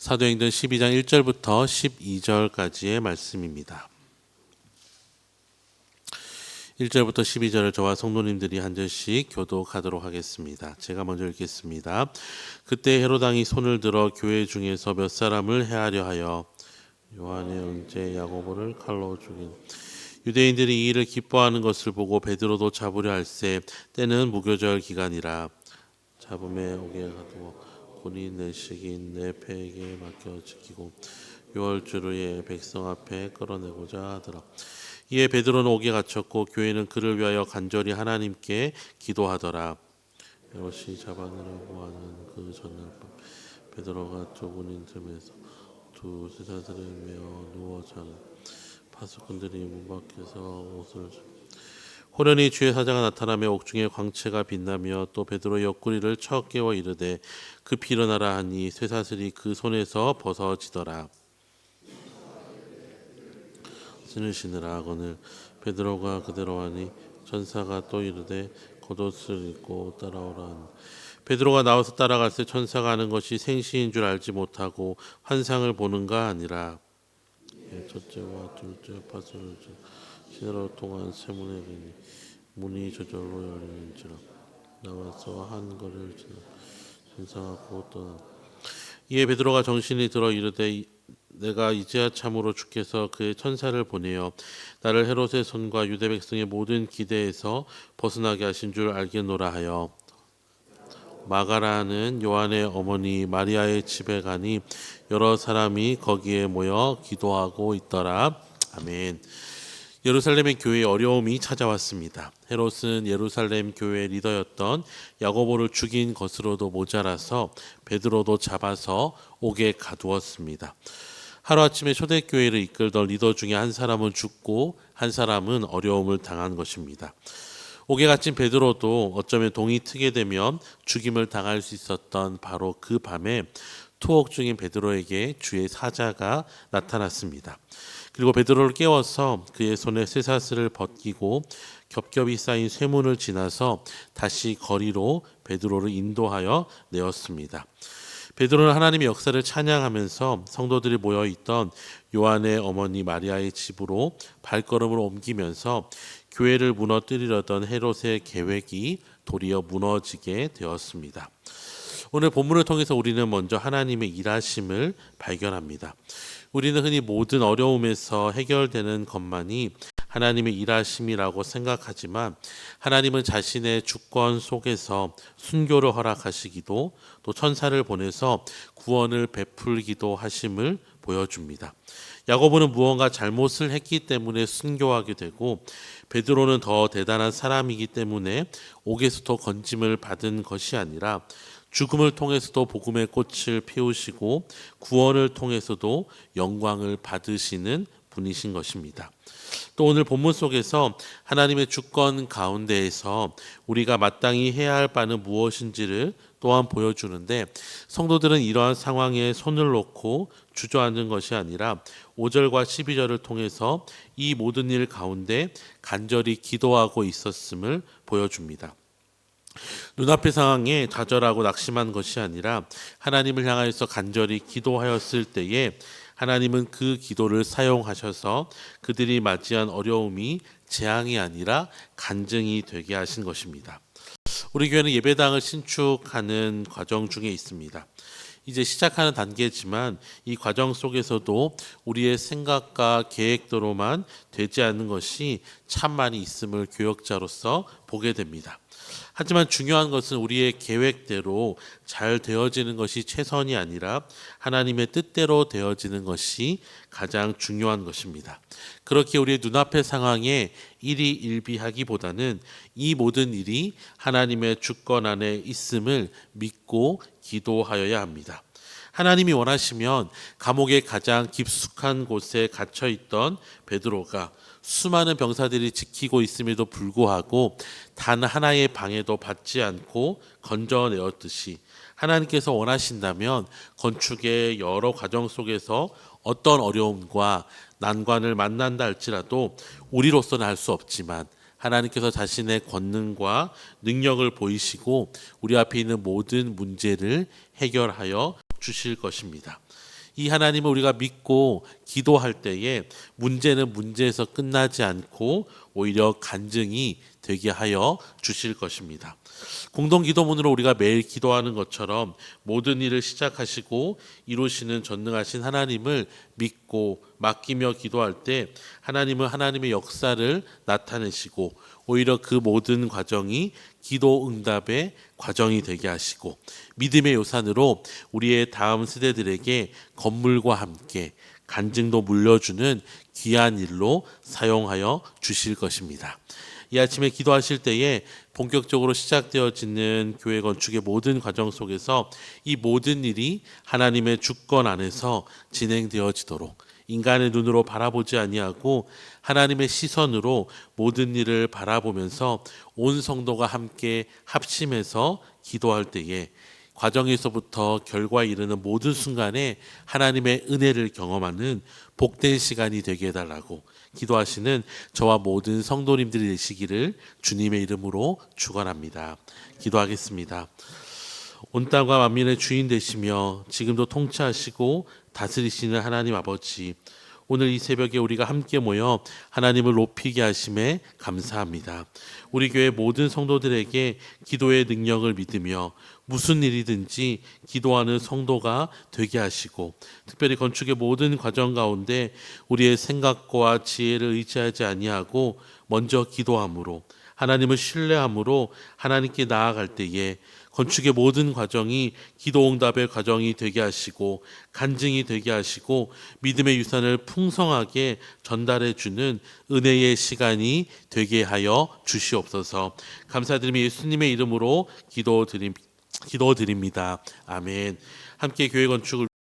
사도행전 12장 1절부터 12절까지의 말씀입니다. 1절부터 12절을 저와 성도님들이 한 절씩 교독하도록 하겠습니다. 제가 먼저 읽겠습니다. 그때 헤롯 왕이 손을 들어 교회 중에서 몇 사람을 해하려 하여 요한의 형제 야고보를 칼로 죽인 유대인들이 이 일을 기뻐하는 것을 보고 베드로도 잡으려 할세 때는 무교절 기간이라 잡음에 오게 가두어 본이 내식인 내 패에게 맡겨 지키고 유월주루에 백성 앞에 끌어내고자 하더라. 이에 베드로는 옥에 갇혔고 교회는 그를 위하여 간절히 하나님께 기도하더라. 헤롯이 잡아내려고 하는 그 전날 밤 베드로가 좁은 틈에서 두 쇠사슬을 메어 누워 자는 파수꾼들이 문 밖에서 옷을 호련히 주의 사자가 나타나며 옥중에 광채가 빛나며 또 베드로의 옆구리를 쳐 깨워 이르되 급히 일어나라 하니 쇠사슬이 그 손에서 벗어지더라. 신으시느라 하거늘 베드로가 그대로 하니 천사가 또 이르되 겉옷을 입고 따라오라 하니 베드로가 나와서 따라갈새 천사가 하는 것이 생시인 줄 알지 못하고 환상을 보는가 아니라 첫째와 둘째 파수를 신으로 통한 세문에 이르니 문이 저절로 열리는지라 나와서 한 거리를 지나 천사가 곧 떠나 이에 베드로가 정신이 들어 이르되 내가 이제야 참으로 주께서 그의 천사를 보내어 나를 헤롯의 손과 유대 백성의 모든 기대에서 벗어나게 하신 줄 알겠노라 하여 마가라는 요한의 어머니 마리아의 집에 가니 여러 사람이 거기에 모여 기도하고 있더라. 아멘. 예루살렘의 교회에 어려움이 찾아왔습니다. 헤롯은 예루살렘 교회의 리더였던 야고보를 죽인 것으로도 모자라서 베드로도 잡아서 옥에 가두었습니다. 하루아침에 초대교회를 이끌던 리더 중에 한 사람은 죽고 한 사람은 어려움을 당한 것입니다. 옥에 갇힌 베드로도 어쩌면 동이 트게 되면 죽임을 당할 수 있었던 바로 그 밤에 투옥 중인 베드로에게 주의 사자가 나타났습니다. 그리고 베드로를 깨워서 그의 손에 쇠사슬을 벗기고 겹겹이 쌓인 쇠문을 지나서 다시 거리로 베드로를 인도하여 내었습니다. 베드로는 하나님의 역사를 찬양하면서 성도들이 모여있던 요한의 어머니 마리아의 집으로 발걸음을 옮기면서 교회를 무너뜨리려던 헤롯의 계획이 도리어 무너지게 되었습니다. 오늘 본문을 통해서 우리는 먼저 하나님의 일하심을 발견합니다. 우리는 흔히 모든 어려움에서 해결되는 것만이 하나님의 일하심이라고 생각하지만 하나님은 자신의 주권 속에서 순교를 허락하시기도 또 천사를 보내서 구원을 베풀기도 하심을 보여줍니다. 야고보는 무언가 잘못을 했기 때문에 순교하게 되고 베드로는 더 대단한 사람이기 때문에 옥에서도 건짐을 받은 것이 아니라 죽음을 통해서도 복음의 꽃을 피우시고 구원을 통해서도 영광을 받으시는 분이신 것입니다. 또 오늘 본문 속에서 하나님의 주권 가운데에서 우리가 마땅히 해야 할 바는 무엇인지를 또한 보여주는데 성도들은 이러한 상황에 손을 놓고 주저앉는 것이 아니라 5절과 12절을 통해서 이 모든 일 가운데 간절히 기도하고 있었음을 보여줍니다. 눈앞의 상황에 좌절하고 낙심한 것이 아니라 하나님을 향하여서 간절히 기도하였을 때에 하나님은 그 기도를 사용하셔서 그들이 맞이한 어려움이 재앙이 아니라 간증이 되게 하신 것입니다. 우리 교회는 예배당을 신축하는 과정 중에 있습니다. 이제 시작하는 단계지만 이 과정 속에서도 우리의 생각과 계획대로만 되지 않는 것이 참 많이 있음을 교역자로서 보게 됩니다. 하지만 중요한 것은 우리의 계획대로 잘 되어지는 것이 최선이 아니라 하나님의 뜻대로 되어지는 것이 가장 중요한 것입니다. 그렇게 우리의 눈앞의 상황에 일희일비하기보다는 이 모든 일이 하나님의 주권 안에 있음을 믿고 기도하여야 합니다. 하나님이 원하시면 감옥의 가장 깊숙한 곳에 갇혀있던 베드로가 수많은 병사들이 지키고 있음에도 불구하고 단 하나의 방해도 받지 않고 건져내었듯이 하나님께서 원하신다면 건축의 여러 과정 속에서 어떤 어려움과 난관을 만난다 할지라도 우리로서는 할 수 없지만 하나님께서 자신의 권능과 능력을 보이시고 우리 앞에 있는 모든 문제를 해결하여 주실 것입니다. 이 하나님을 우리가 믿고 기도할 때에 문제는 문제에서 끝나지 않고 오히려 간증이 되게 하여 주실 것입니다. 공동 기도문으로 우리가 매일 기도하는 것처럼 모든 일을 시작하시고 이루시는 전능하신 하나님을 믿고 맡기며 기도할 때 하나님은 하나님의 역사를 나타내시고 오히려 그 모든 과정이 기도 응답의 과정이 되게 하시고 믿음의 요산으로 우리의 다음 세대들에게 건물과 함께 간증도 물려주는 귀한 일로 사용하여 주실 것입니다. 이 아침에 기도하실 때에 본격적으로 시작되어지는 교회 건축의 모든 과정 속에서 이 모든 일이 하나님의 주권 안에서 진행되어지도록 인간의 눈으로 바라보지 아니하고 하나님의 시선으로 모든 일을 바라보면서 온 성도가 함께 합심해서 기도할 때에 과정에서부터 결과에 이르는 모든 순간에 하나님의 은혜를 경험하는 복된 시간이 되게 해달라고 기도하시는 저와 모든 성도님들이 되시기를 주님의 이름으로 축원합니다. 기도하겠습니다. 온 땅과 만민의 주인 되시며 지금도 통치하시고 다스리시는 하나님 아버지, 오늘 이 새벽에 우리가 함께 모여 하나님을 높이게 하심에 감사합니다. 우리 교회 모든 성도들에게 기도의 능력을 믿으며 무슨 일이든지 기도하는 성도가 되게 하시고 특별히 건축의 모든 과정 가운데 우리의 생각과 지혜를 의지하지 아니하고 먼저 기도함으로 하나님을 신뢰함으로 하나님께 나아갈 때에 건축의 모든 과정이 기도응답의 과정이 되게 하시고 간증이 되게 하시고 믿음의 유산을 풍성하게 전달해 주는 은혜의 시간이 되게 하여 주시옵소서. 감사드리며 예수님의 이름으로 기도드립니다. 아멘. 함께 교회 건축을